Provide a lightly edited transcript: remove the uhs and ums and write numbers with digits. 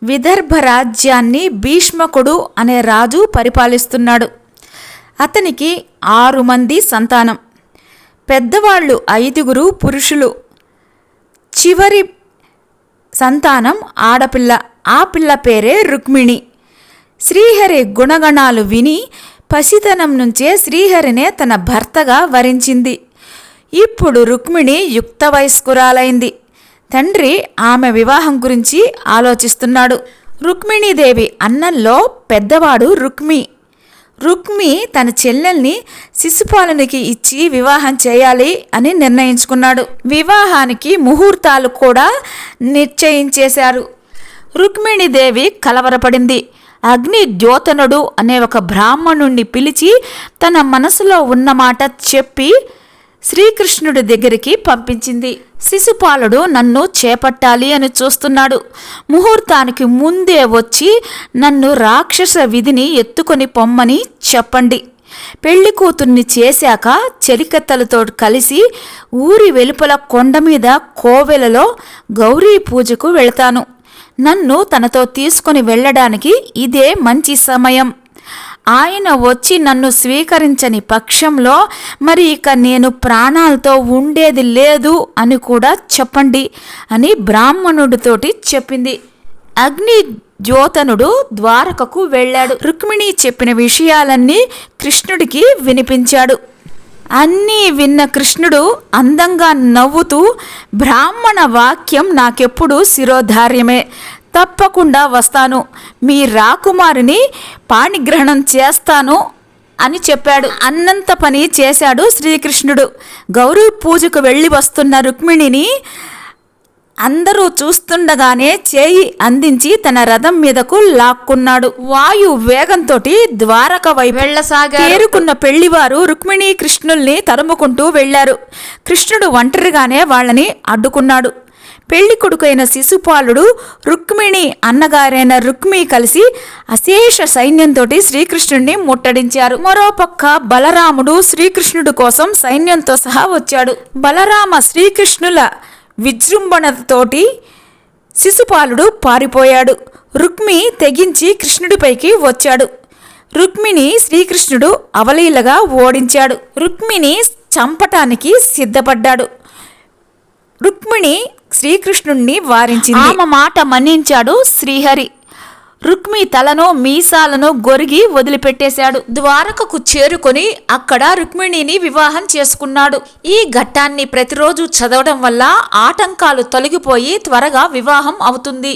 విదర్భ రాజ్యాన్ని భీష్మకుడు అనే రాజు పరిపాలిస్తున్నాడు. అతనికి 6 మంది సంతానం. పెద్దవాళ్ళు 5 పురుషులు. చివరి సంతానం ఆడపిల్ల. ఆ పిల్ల పేరే రుక్మిణి. శ్రీహరి గుణగణాలు విని పసితనం నుంచే శ్రీహరినే తన భర్తగా వరించింది. ఇప్పుడు రుక్మిణి యుక్త వయస్కురాలైంది. తండ్రి ఆమె వివాహం గురించి ఆలోచిస్తున్నాడు. రుక్మిణీదేవి అన్నంలో పెద్దవాడు రుక్మి తన చెల్లెల్ని శిశుపాలునికి ఇచ్చి వివాహం చేయాలి అని నిర్ణయించుకున్నాడు. వివాహానికి ముహూర్తాలు కూడా నిశ్చయించేశారు. రుక్మిణీదేవి కలవరపడింది. అగ్ని ద్యోతనుడు అనే ఒక బ్రాహ్మణుణ్ణి పిలిచి తన మనసులో ఉన్నమాట చెప్పి శ్రీకృష్ణుడి దగ్గరికి పంపించింది. శిశుపాలుడు నన్ను చేపట్టాలి అని చూస్తున్నాడు. ముహూర్తానికి ముందే వచ్చి నన్ను రాక్షస విధిని ఎత్తుకొని పొమ్మని చెప్పండి. పెళ్లి కూతుర్ని చేశాక చెలికత్తలతో కలిసి ఊరి వెలుపల కొండ మీద కోవెలలో గౌరీ పూజకు వెళతాను. నన్ను తనతో తీసుకొని వెళ్ళడానికి ఇదే మంచి సమయం. ఆయన వచ్చి నన్ను స్వీకరించని పక్షంలో మరి ఇక నేను ప్రాణాలతో ఉండేది లేదు అని కూడా చెప్పండి అని బ్రాహ్మణుడితోటి చెప్పింది. అగ్ని ద్యోతనుడు ద్వారకకు వెళ్ళాడు. రుక్మిణి చెప్పిన విషయాలన్నీ కృష్ణుడికి వినిపించాడు. అన్నీ విన్న కృష్ణుడు అందంగా నవ్వుతూ, బ్రాహ్మణ వాక్యం నాకెప్పుడు శిరోధార్యమే, తప్పకుండా వస్తాను, మీ రాకుమారిని పాణిగ్రహణం చేస్తాను అని చెప్పాడు. అన్నంత పని చేశాడు శ్రీకృష్ణుడు. గౌరీ పూజకు వెళ్ళి వస్తున్న రుక్మిణిని అందరూ చూస్తుండగానే చేయి అందించి తన రథం మీదకు లాక్కున్నాడు. వాయు వేగంతో ద్వారక వైపు వెళ్ళసాగారు. తేరుకున్న పెళ్లివారు రుక్మిణి కృష్ణుల్ని తరుముకుంటూ వెళ్లారు. కృష్ణుడు ఒంటరిగానే వాళ్ళని అడ్డుకున్నాడు. పెళ్లి కొడుకైన శిశుపాలుడు, రుక్మిణి అన్నగారైన రుక్మి కలిసి అశేష సైన్యంతో శ్రీకృష్ణుడిని ముట్టడించారు. మరోపక్క బలరాముడు శ్రీకృష్ణుడి కోసం సైన్యంతో సహా వచ్చాడు. బలరామ శ్రీకృష్ణుల విజృంభణతోటి శిశుపాలుడు పారిపోయాడు. రుక్మి తెగించి కృష్ణుడిపైకి వచ్చాడు. రుక్మిని శ్రీకృష్ణుడు అవలీలగా ఓడించాడు. రుక్మిని చంపటానికి సిద్ధపడ్డాడు. రుక్మిణి శ్రీకృష్ణుణ్ణి వారించింది. ఆమె మాట మన్నించాడు శ్రీహరి. రుక్మి తలను మీసాలను గొరిగి వదిలిపెట్టేశాడు. ద్వారకకు చేరుకొని అక్కడ రుక్మిణిని వివాహం చేసుకున్నాడు. ఈ ఘట్టాన్ని ప్రతిరోజు చదవడం వల్ల ఆటంకాలు తొలగిపోయి త్వరగా వివాహం అవుతుంది.